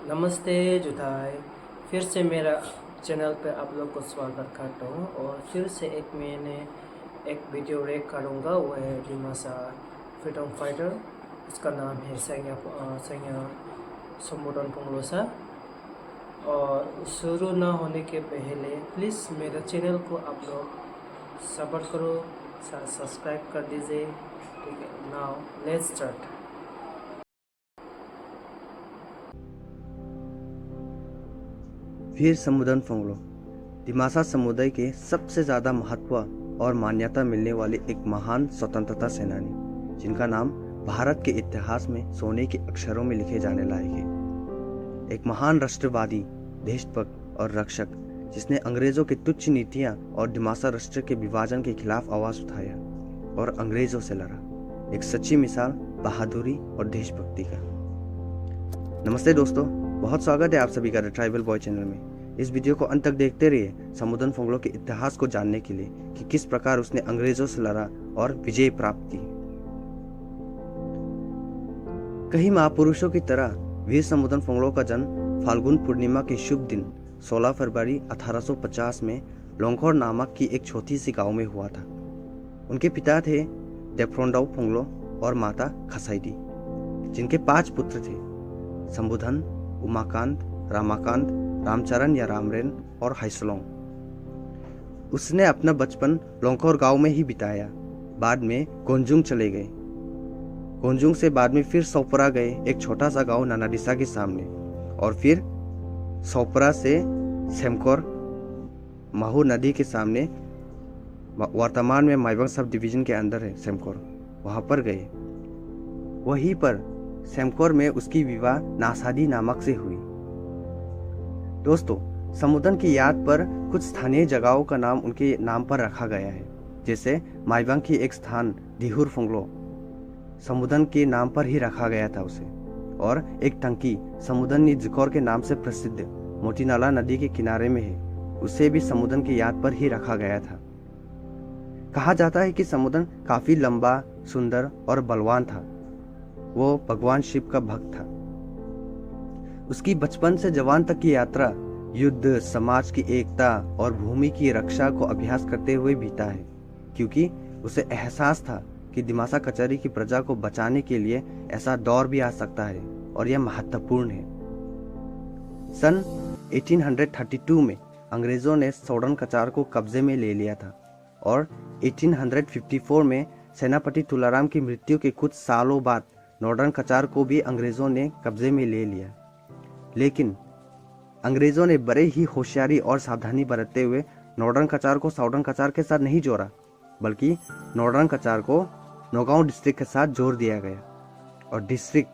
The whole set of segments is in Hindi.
नमस्ते जुदाई। फिर से मेरा चैनल पे आप लोग को स्वागत करता हूँ और फिर से मैंने एक वीडियो रेक करूँगा। वो है दिमासा फ्रीडम फाइटर। उसका नाम है संज्ञा समुदन पंगलोसा। और शुरू ना होने के पहले प्लीज़ मेरा चैनल को आप लोग सपोर्ट करो, सब्सक्राइब कर दीजिए। ठीक है, नाउ लेट्स स्टार्ट। वीर समुदन फोंगलो दिमासा समुदाय के सबसे ज़्यादा महत्व और मान्यता मिलने वाले एक महान स्वतंत्रता सेनानी, जिनका नाम भारत के इतिहास में सोने के अक्षरों में लिखे जाने लायक है। एक महान राष्ट्रवादी, देशभक्त और रक्षक, जिसने अंग्रेजों की तुच्छ नीतियां और दिमासा राष्ट्र के विभाजन के खिलाफ आवाज उठाया और अंग्रेजों से लड़ा। एक सच्ची मिसाल बहादुरी और देशभक्ति का। नमस्ते दोस्तों, बहुत स्वागत है आप सभी का द ट्राइबल बॉय चैनल में। इस वीडियो को अंत तक देखते रहिए समुदन फोंगलो के इतिहास को जानने के लिए कि किस प्रकार उसने अंग्रेजों से लड़ा और विजय प्राप्त की। कई महापुरुषों की तरह वीर समुदन फोंगलो का जन्म फाल्गुन पूर्णिमा के शुभ दिन 16 फरवरी 1850 में लोंगखोर नामक की एक छोटी सी गांव में हुआ था। उनके पिता थे देफ्रोंडाउ फोंगलो और माता खसाइडी, जिनके 5 पुत्र थे: संबुधन, उमाकांत, रामाकांत, रामचरण या रामरेन और हाइसलोंग। उसने अपना बचपन लोंगखोर गांव में ही बिताया। बाद में गोंजुंग चले गए। गोंजुंग से बाद में फिर सोपरा गए, एक छोटा सा गांव नानाडिसा के सामने, और फिर सोपरा से सेमकोर महू नदी के सामने, वर्तमान में माइबंग सब डिवीजन के अंदर है सेमकोर, वहां पर गए। वहीं पर सेमकोर में उसकी विवाह नासादी नामक से हुई। दोस्तों, समुदन की याद पर कुछ स्थानीय जगहों का नाम उनके नाम पर रखा गया है, जैसे माइबंग की एक स्थान दिहुर फोंगलो समुदन के नाम पर ही रखा गया था उसे, और एक टंकी समुदन निजकोर के नाम से प्रसिद्ध मोतीनाला नदी के किनारे में है, उसे भी समुदन की याद पर ही रखा गया था। कहा जाता है कि समुदन काफी लंबा, सुंदर और बलवान था। वो भगवान शिव का भक्त था। उसकी बचपन से जवान तक की यात्रा युद्ध, समाज की एकता और भूमि की रक्षा को अभ्यास करते हुए बीता है, क्योंकि उसे एहसास था कि दिमासा कचहरी की प्रजा को बचाने के लिए ऐसा दौर भी आ सकता है और यह महत्वपूर्ण है। सन 1832 में अंग्रेजों ने सोडन कचार को कब्जे में ले लिया था और 1854 में सेनापति तुलाराम की मृत्यु के कुछ सालों बाद नॉर्डर्न कचार को भी अंग्रेजों ने कब्जे में ले लिया। लेकिन अंग्रेजों ने बड़े ही होशियारी और सावधानी बरतते हुए नॉर्डर्न कचार को साउदर्न कचार के साथ नहीं जोड़ा, बल्कि नॉर्डर्न कचार को नौगांव डिस्ट्रिक्ट के साथ जोड़ दिया गया और डिस्ट्रिक्ट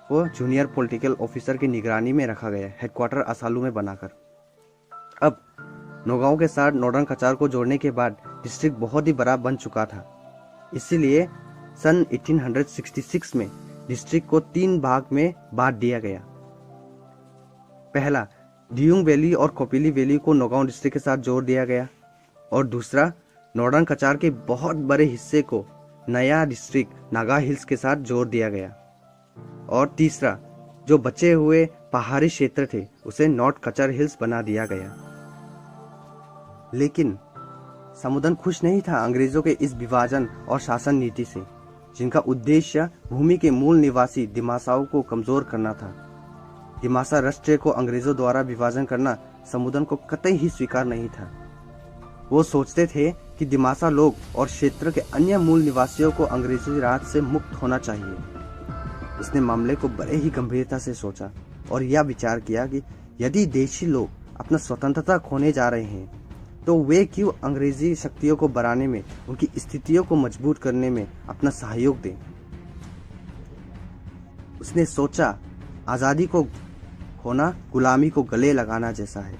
को जूनियर पॉलिटिकल ऑफिसर की निगरानी में रखा गया, हेडक्वार्टर असालू में बनाकर। अब नौगांव के साथ नॉर्डर्न कचार को जोड़ने के बाद डिस्ट्रिक्ट बहुत ही बड़ा बन चुका था। इसीलिए सन 1866 में डिस्ट्रिक्ट को 3 भाग में बांट दिया गया। पहला, दियुंग वैली और कोपिली वैली को नौगांव डिस्ट्रिक्ट के साथ जोड़ दिया गया, और दूसरा, नॉर्डर्न कचार के बहुत बड़े हिस्से को नया डिस्ट्रिक्ट नागा हिल्स के साथ जोड़ दिया गया, और तीसरा, जो बचे हुए पहाड़ी क्षेत्र थे उसे नॉर्थ कचार हिल्स बना दिया गया। लेकिन समुदन खुश नहीं था अंग्रेजों के इस विभाजन और शासन नीति से, जिनका उद्देश्य भूमि के मूल निवासी दिमासाओं को कमजोर करना था। दिमासा राष्ट्र को अंग्रेजों द्वारा विभाजन करना समुदन को कतई ही स्वीकार नहीं था। वो सोचते थे कि दिमासा लोग और क्षेत्र के अन्य मूल निवासियों को अंग्रेजी राज से मुक्त होना चाहिए। उसने मामले को बड़े ही गंभीरता से सोचा और यह विचार किया कि यदि देशी लोग अपना स्वतंत्रता खोने जा रहे हैं तो वे क्यों अंग्रेजी शक्तियों को बढ़ाने में, उनकी स्थितियों को मजबूत करने में अपना सहयोग दें। उसने सोचा, आजादी को खोना गुलामी को गले लगाना जैसा है।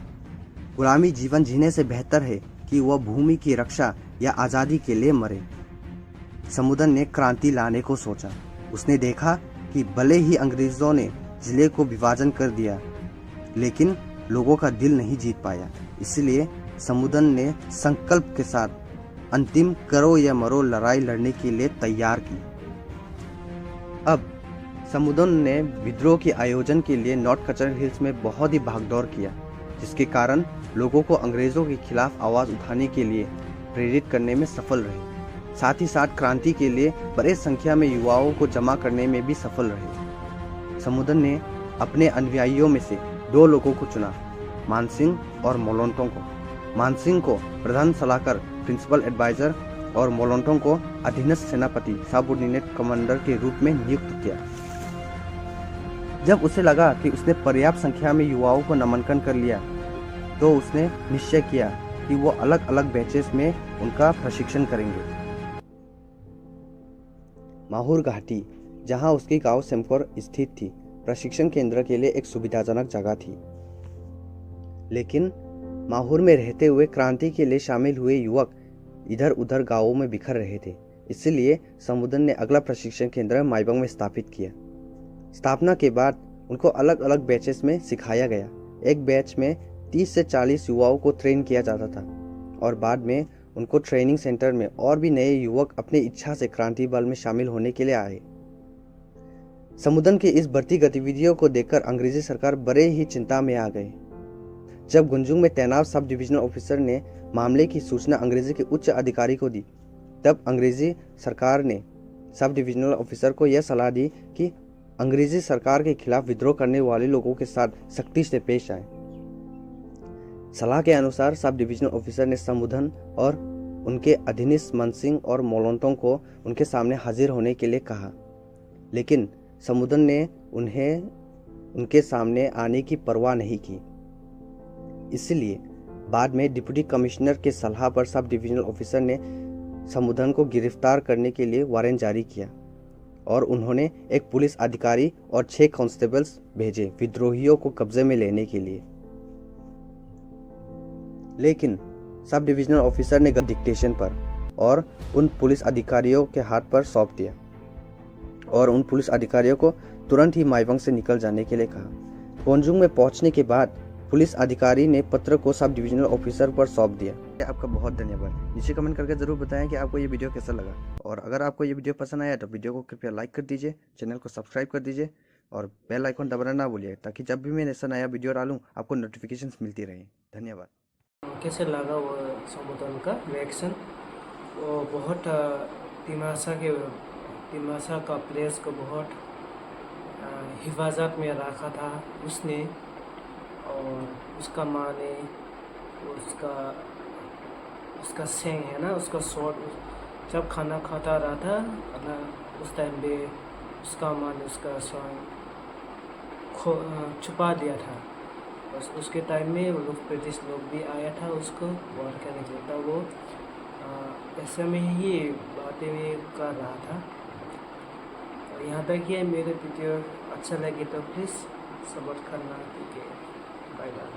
गुलामी जीवन जीने से बेहतर है कि वह भूमि की रक्षा या आजादी के लिए मरे। समुदन ने क्रांति लाने को सोचा। उसने देखा कि भले ही अंग्रेजों ने जिले को विभाजन कर दिया, लेकिन लोगों का दिल नहीं जीत पाया। इसलिए समुदन ने संकल्प के साथ अंतिम करो या मरो लड़ाई लड़ने के लिए तैयार की। अब समुदन ने विद्रोह के आयोजन के लिए नॉर्थ कचर हिल्स में बहुत ही भागदौड़ किया, जिसके कारण लोगों को अंग्रेजों के खिलाफ आवाज उठाने के लिए प्रेरित करने में सफल रहे। साथ ही साथ क्रांति के लिए बड़ी संख्या में युवाओं को जमा करने में भी सफल रहे। समुदन ने अपने अनुयायियों में से 2 लोगों को चुना, मानसिंह और मोलोंटोंग को। मानसिंह को प्रधान सलाहकार प्रिंसिपल एडवाइजर और मोलोंटोंग को अधीनस्थ सेनापति सबऑर्डिनेट कमांडर के रूप में नियुक्त किया। जब उसे लगा कि उसने पर्याप्त संख्या में युवाओं को नामांकन कर लिया, तो उसने निश्चय किया कि वो अलग अलग बैचेस में उनका प्रशिक्षण करेंगे। माहुर घाटी, जहां उसकी गांव सेमकोर स्थित थी, प्रशिक्षण केंद्र के लिए एक सुविधाजनक जगह थी। लेकिन माहुर में रहते हुए क्रांति के लिए शामिल हुए युवक इधर उधर गांवों में बिखर रहे थे, इसलिए समुदन ने अगला प्रशिक्षण केंद्र माइबंग में स्थापित किया। स्थापना के बाद उनको अलग अलग बैचेस में सिखाया गया। एक बैच में 30 से 40 युवाओं को ट्रेन किया जाता था और बाद में उनको ट्रेनिंग सेंटर में और भी नए युवक अपनी इच्छा से क्रांति बल में शामिल होने के लिए आए। समुदन की इस बढ़ती गतिविधियों को देखकर अंग्रेजी सरकार बड़े ही चिंता में आ गए। जब गुंजुंग में तैनात सब डिविजनल ऑफिसर ने मामले की सूचना अंग्रेजी के उच्च अधिकारी को दी, तब अंग्रेजी सरकार ने सब डिविजनल ऑफिसर को यह सलाह दी कि अंग्रेजी सरकार के खिलाफ विद्रोह करने वाले लोगों के साथ सख्ती से पेश आए। सलाह के अनुसार सब डिविजनल ऑफिसर ने समुदन और उनके अधीनस्थ मानसिंह और मोलोंटोंग को उनके सामने हाजिर होने के लिए कहा, लेकिन समुदन ने उन्हें उनके सामने आने की परवाह नहीं की। इसलिए बाद में डिप्टी कमिश्नर के सलाह पर सब डिविजनल ऑफिसर ने समुदन को गिरफ्तार करने के लिए वारंट जारी किया और उन्होंने एक पुलिस अधिकारी और 6 कांस्टेबल्स भेजे विद्रोहियों को कब्जे में लेने के लिए। लेकिन सब डिविजनल ऑफिसर ने डिक्टेशन पर और उन पुलिस अधिकारियों के हाथ पर सौंप दिया और उन पुलिस अधिकारियों को तुरंत ही माइबंग से निकल जाने के लिए कहा। कोंजुंग में पहुंचने के बाद पुलिस अधिकारी ने पत्र को सब डिविजनल ऑफिसर पर सौंप दिया। आपका बहुत धन्यवाद। नीचे कमेंट करके जरूर बताएं कि आपको ये वीडियो कैसा लगा, और अगर आपको ये वीडियो पसंद आया तो वीडियो को कृपया लाइक कर दीजिए, चैनल को सब्सक्राइब कर दीजिए और बेल आइकन दबाना ना भूलिए, ताकि जब भी मैं ऐसा नया वीडियो डालूं आपको नोटिफिकेशंस मिलती रहे। धन्यवाद। कैसे लगा वो समुदन का रिएक्शन? वो बहुत तिमाशा का प्लेस को बहुत हिफाजत में रखा था उसने, और उसका माँ ने उसका सेंग है ना, उसका शॉट जब खाना खाता रहा था उस टाइम पे उसका माँ ने उसका सेंग छुपा दिया था। बस उसके टाइम में वो लोग ब्रिटिश लोग भी आया था उसको वार करने के लिए, तब वो ऐसे में ही बातें भी कर रहा था। यहाँ तक ये मेरे वीडियो अच्छा लगे तो प्लीज़ सपोर्ट करना। ठीक है, बाय बाय।